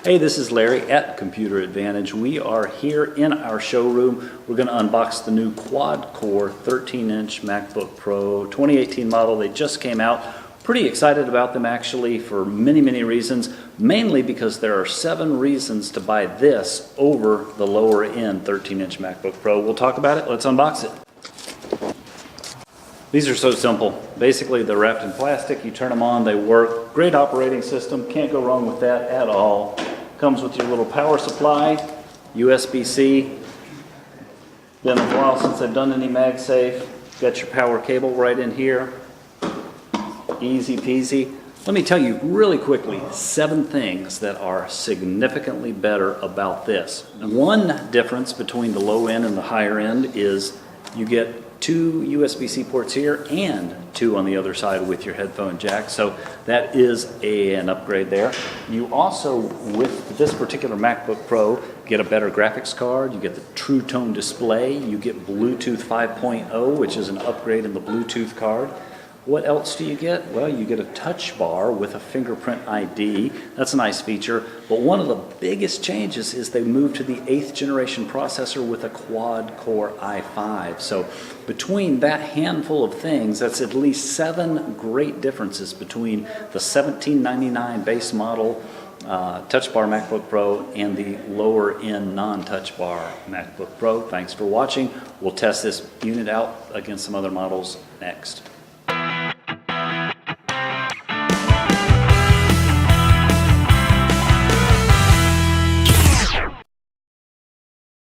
Hey, this is Larry at Computer Advantage. We are here in our showroom. We're going to unbox the new quad-core 13-inch MacBook Pro 2018 model. They just came out. Pretty excited about them actually for many reasons, mainly because there are 7 reasons to buy this over the lower end 13-inch MacBook Pro. We'll talk about it. Let's unbox it. These are so simple. Basically, they're wrapped in plastic. You turn them on, they work. Great operating system. Can't go wrong with that at all. Comes with your little power supply, USB-C. Been a while since I've done any MagSafe. Got your power cable right in here. Easy peasy. Let me tell you really quickly 7 things that are significantly better about this. One difference between the low end and the higher end is you get 2 USB-C ports here and 2 on the other side with your headphone jack, so that is an upgrade there. You also, with this particular MacBook Pro, get a better graphics card, you get the True Tone display, you get Bluetooth 5.0, which is an upgrade in the Bluetooth card. What else do you get? Well, you get a touch bar with a fingerprint ID. That's a nice feature. But one of the biggest changes is they moved to the 8th generation processor with a quad-core i5. So between that handful of things, that's at least 7 great differences between the $1799 base model TouchBar MacBook Pro and the lower end non-Touch Bar MacBook Pro. Thanks for watching. We'll test this unit out against some other models next.